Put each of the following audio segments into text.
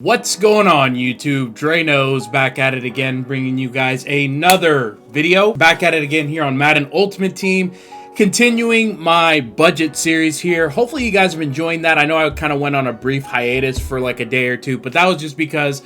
What's going on, YouTube? Dre knows, back at it again, bringing you guys another video. Back at it again here on Madden Ultimate Team, continuing my budget series here. Hopefully you guys have been enjoying that. I know I kind of went on a brief hiatus for like a day or two, but that was just because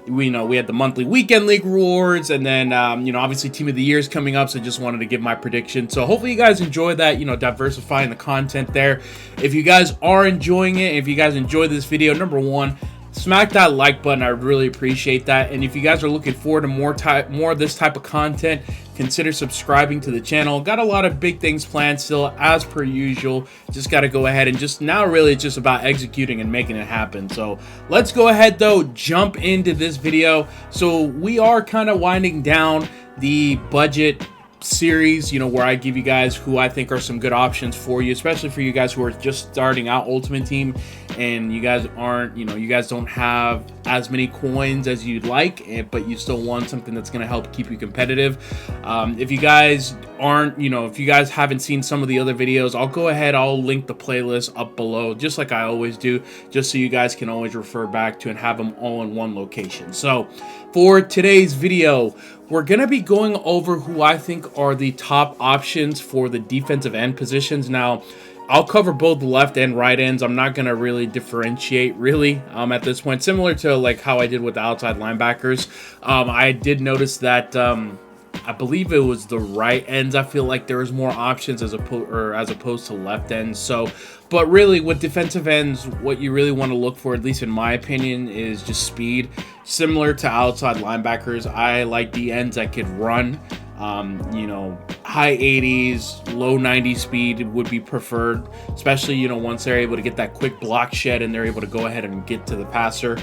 we had the monthly weekend league rewards, and then obviously Team of the Year is coming up, so I just wanted to give my prediction. So hopefully you guys enjoy that, diversifying the content there. If you guys are enjoying it, if you guys enjoyed this video, number one, smack that like button. I would really appreciate that. And if you guys are looking forward to more of this type of content, consider subscribing to the channel. Got a lot of big things planned still, as per usual. Just got to go ahead and just now really it's just about executing and making it happen. So let's go ahead though, jump into this video. So we are kind of winding down the budget series, where I give you guys who I think are some good options for you, especially for you guys who are just starting out Ultimate Team and you guys aren't, you guys don't have as many coins as you'd like, but you still want something that's going to help keep you competitive. If you guys aren't, if you guys haven't seen some of the other videos, I'll go ahead, I'll link the playlist up below, just like I always do, just so you guys can always refer back to and have them all in one location. So for today's video, we're going to be going over who I think are the top options for the defensive end positions. Now, I'll cover both left and right ends. I'm not going to really differentiate at this point, similar to like how I did with the outside linebackers. I did notice that I believe it was the right ends. I feel like there was more options as opposed to left ends. So, but really with defensive ends, what you really want to look for, at least in my opinion, is just speed. Similar to outside linebackers, I like the ends that could run. High 80s, low 90 speed would be preferred, especially, once they're able to get that quick block shed and they're able to go ahead and get to the passer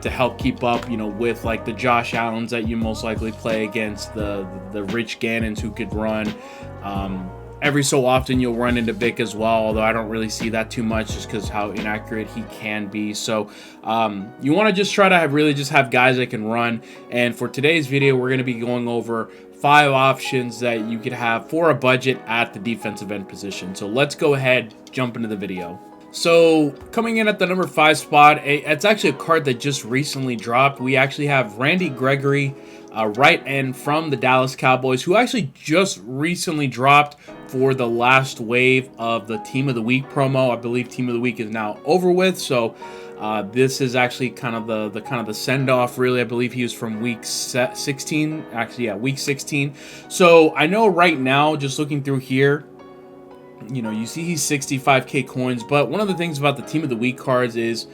to help keep up, with like the Josh Allens that you most likely play against, the Rich Gannons who could run. Every so often you'll run into Vic as well, although I don't really see that too much just because how inaccurate he can be. So you want to just try to really just have guys that can run. And for today's video, we're going to be going over 5 options that you could have for a budget at the defensive end position. So let's go ahead, jump into the video. So coming in at the number 5 spot, it's actually a card that just recently dropped. We actually have Randy Gregory, right end from the Dallas Cowboys, who actually just recently dropped for the last wave of the Team of the Week promo. I believe Team of the Week is now over with, so this is actually kind of the send-off, really. I believe he was from week 16. Actually, yeah, week 16. So I know right now, just looking through here, you see he's 65k coins. But one of the things about the Team of the Week cards is,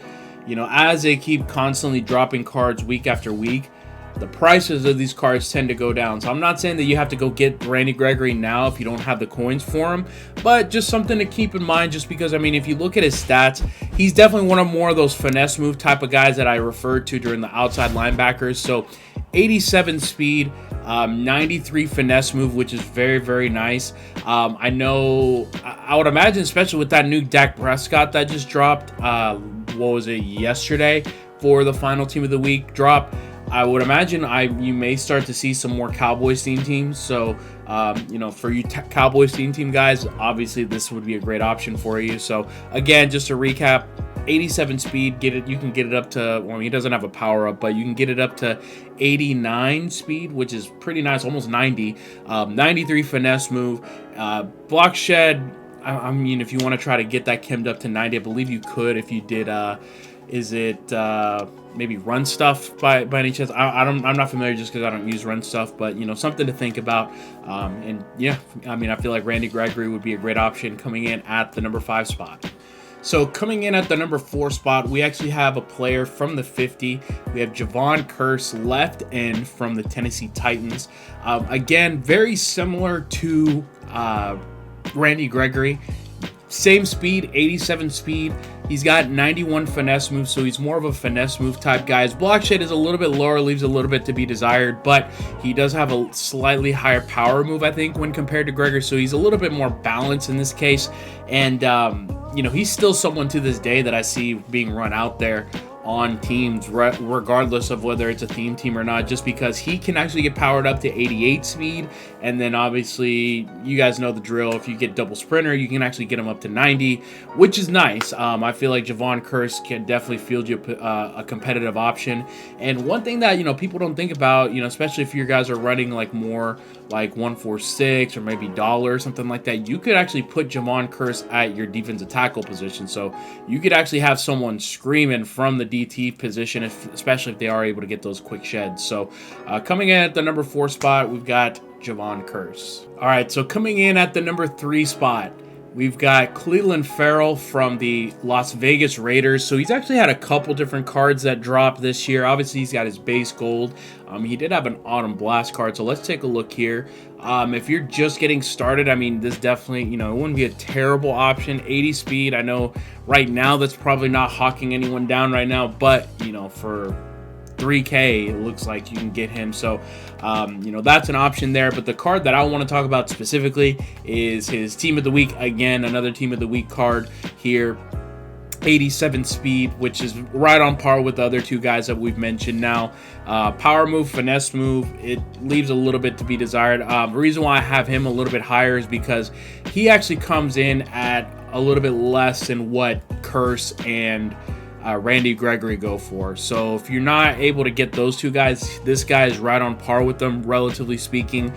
as they keep constantly dropping cards week after week, the prices of these cards tend to go down. So I'm not saying that you have to go get Randy Gregory now if you don't have the coins for him, but just something to keep in mind, just because, if you look at his stats, he's definitely one of more of those finesse move type of guys that I referred to during the outside linebackers. So 87 speed, 93 finesse move, which is very, very nice. I know, I would imagine, especially with that new Dak Prescott that just dropped, what was it, yesterday, for the final Team of the Week drop, I would imagine you may start to see some more Cowboys teams. So, for you Cowboys team guys, obviously this would be a great option for you. So again, just to recap, 87 speed, you can get it up to, well, he doesn't have a power up, but you can get it up to 89 speed, which is pretty nice, almost 90. 93 finesse move, block shed. If you want to try to get that chemmed up to 90, I believe you could if you did, is it maybe run stuff by any chance? I'm not familiar just because I don't use run stuff, but something to think about. And yeah, I feel like Randy Gregory would be a great option coming in at the number 5 spot. So coming in at the number 4 spot, we actually have a player from the 50. We have Javon Curse, left end from the Tennessee Titans. Again, very similar to Randy Gregory. Same speed, 87 speed. He's got 91 finesse moves, so he's more of a finesse move type guy. His block shed is a little bit lower, leaves a little bit to be desired, but he does have a slightly higher power move, I think, when compared to Gregory, so he's a little bit more balanced in this case. And, he's still someone to this day that I see being run out there on teams, regardless of whether it's a theme team or not, just because he can actually get powered up to 88 speed. And then obviously you guys know the drill. If you get double sprinter, you can actually get him up to 90, which is nice. I feel like Javon Curse can definitely field you a competitive option. And one thing that, you know, people don't think about, you know, especially if you guys are running like more like 146 or maybe dollar or something like that, you could actually put Javon Curse at your defensive tackle position. So you could actually have someone screaming from the DT position, especially if they are able to get those quick sheds. So coming in at the number 4 spot, we've got Javon Curse. All right, so coming in at the number 3 spot, we've got Clelin Ferrell from the Las Vegas Raiders. So he's actually had a couple different cards that dropped this year. Obviously, he's got his base gold. He did have an Autumn Blast card, so let's take a look here. If you're just getting started, I mean, this definitely, you know, it wouldn't be a terrible option. 80 speed, I know right now that's probably not hawking anyone down right now, but, you know, for 3K, it looks like you can get him. So, you know, that's an option there. But the card that I want to talk about specifically is his Team of the Week. Again, another Team of the Week card here. 87 speed, which is right on par with the other 2 guys that we've mentioned now. Power move, finesse move, it leaves a little bit to be desired. The reason why I have him a little bit higher is because he actually comes in at a little bit less than what Curse and Randy Gregory go for. So if you're not able to get those 2 guys, this guy is right on par with them, relatively speaking.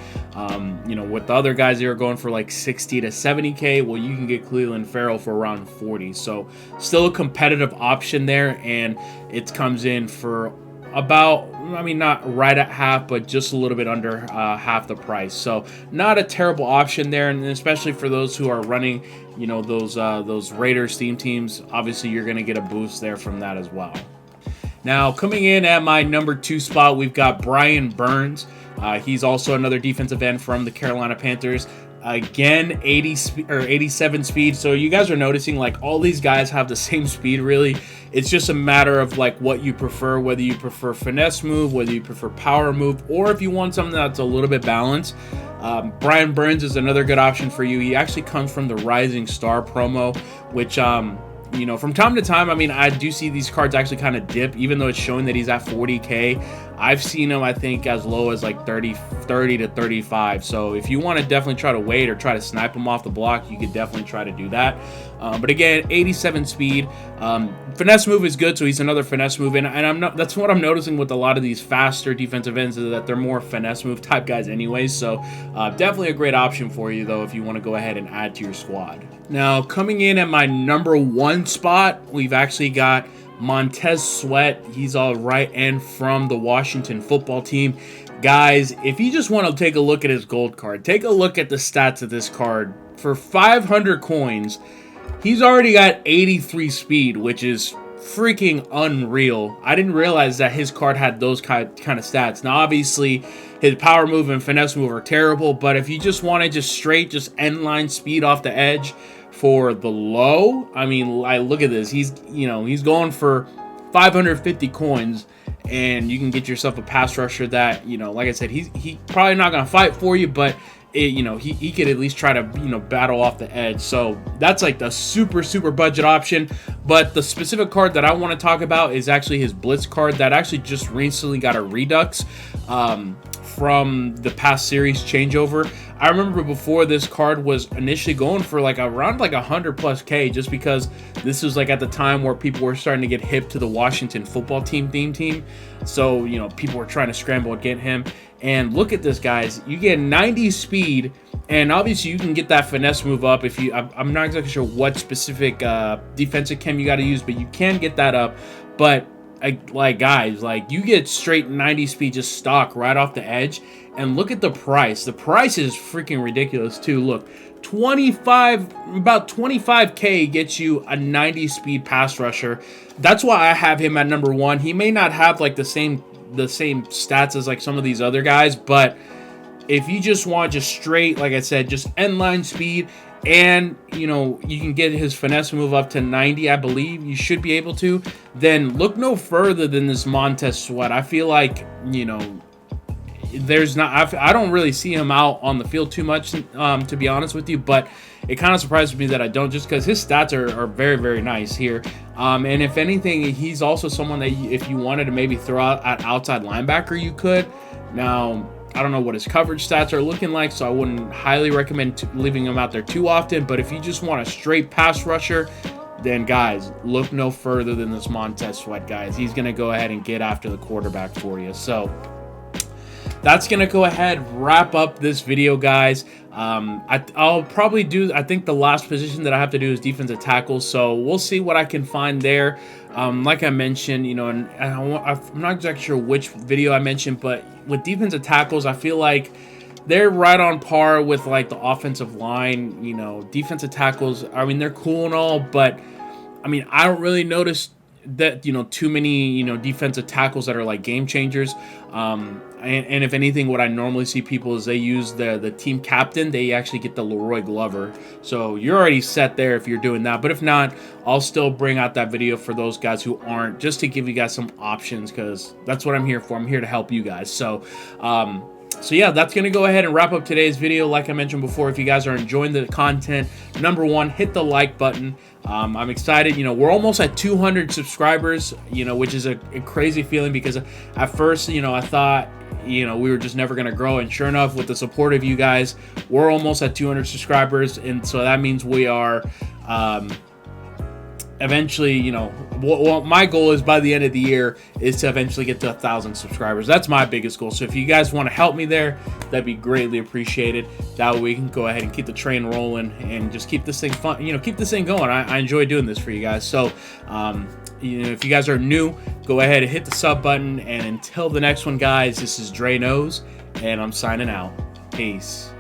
You know, with the other guys, they are going for like 60 to 70K. Well, you can get Clelin Ferrell for around 40. So still a competitive option there, and it comes in for about, I mean, not right at half, but just a little bit under half the price. So not a terrible option there, and especially for those who are running, you know, those Raiders theme teams, obviously you're going to get a boost there from that as well. Now, coming in at my number 2 spot, we've got Brian Burns. He's also another defensive end from the Carolina Panthers. Again, 87 speed. So you guys are noticing like all these guys have the same speed really. It's just a matter of like what you prefer, whether you prefer finesse move, whether you prefer power move, or if you want something that's a little bit balanced. Brian Burns is another good option for you. He actually comes from the Rising Star promo, which you know, from time to time, I mean, I do see these cards actually kind of dip, even though it's showing that he's at 40K. I've seen him, I think, as low as like 30 to 35. So if you want to definitely try to wait or try to snipe him off the block, you could definitely try to do that. But again, 87 speed. Finesse move is good, so he's another finesse move. And I'm not. That's what I'm noticing with a lot of these faster defensive ends, is that they're more finesse move type guys anyways. So definitely a great option for you, though, if you want to go ahead and add to your squad. Now, coming in at my number 1 spot, we've actually got Montez Sweat. He's all right end from the Washington football team. Guys, if you just want to take a look at his gold card, take a look at the stats of this card. For 500 coins, he's already got 83 speed, which is freaking unreal. I didn't realize that his card had those kind of stats. Now, obviously, his power move and finesse move are terrible, but if you just want to just straight, just end line speed off the edge for the low, I mean, look at this. He's, you know, he's going for 550 coins, and you can get yourself a pass rusher that, you know, like I said, he probably not going to fight for you, but you know, he could at least try to, you know, battle off the edge. So that's like the super budget option. But the specific card that I want to talk about is actually his Blitz card that actually just recently got a redux from the past series changeover. I remember before, this card was initially going for like around like 100+ K, just because this was like at the time where people were starting to get hip to the Washington football team theme team. So, you know, people were trying to scramble to get him. And look at this, guys. You get 90 speed, and obviously you can get that finesse move up if you, I'm not exactly sure what specific defensive chem you got to use, but you can get that up. But like guys, like you get straight 90 speed just stock right off the edge. And look at the price. The price is freaking ridiculous too. Look, about 25K gets you a 90 speed pass rusher. That's why I have him at number 1. He may not have like the same stats as like some of these other guys, but if you just want just straight, like I said, just end line speed, and you know, you can get his finesse move up to 90, I believe you should be able to, then look no further than this Montez Sweat. I feel like, you know, there's not, I don't really see him out on the field too much, to be honest with you, but it kind of surprises me that I don't, just because his stats are very, very nice here. And if anything, he's also someone that if you wanted to maybe throw out at outside linebacker, you could. Now, I don't know what his coverage stats are looking like, so I wouldn't highly recommend leaving him out there too often. But if you just want a straight pass rusher, then guys, look no further than this Montez Sweat, guys. He's going to go ahead and get after the quarterback for you. So that's going to go ahead, wrap up this video, guys. I'll probably do, I think the last position that I have to do is defensive tackle, so we'll see what I can find there. Like I mentioned, you know, and I'm not exactly sure which video I mentioned, but with defensive tackles, I feel like they're right on par with like the offensive line. You know, defensive tackles, I mean, they're cool and all, but I mean, I don't really notice that, you know, too many, you know, defensive tackles that are like game changers. And if anything, what I normally see people is they use the team captain. They actually get the Leroy Glover. So you're already set there if you're doing that. But if not, I'll still bring out that video for those guys who aren't, just to give you guys some options, because that's what I'm here for. I'm here to help you guys. So, so yeah, that's going to go ahead and wrap up today's video. Like I mentioned before, if you guys are enjoying the content, number one, hit the like button. I'm excited. You know, we're almost at 200 subscribers, you know, which is a crazy feeling, because at first, you know, I thought, you know, we were just never going to grow. And sure enough, with the support of you guys, we're almost at 200 subscribers. And so that means we are eventually, you know, what my goal is by the end of the year is to eventually get to 1,000 subscribers. That's my biggest goal. So if you guys want to help me there, that'd be greatly appreciated. That way we can go ahead and keep the train rolling and just keep this thing fun, you know, keep this thing going. I enjoy doing this for you guys. So, you know, if you guys are new, go ahead and hit the sub button. And until the next one, guys, this is Dre Knows, and I'm signing out. Peace.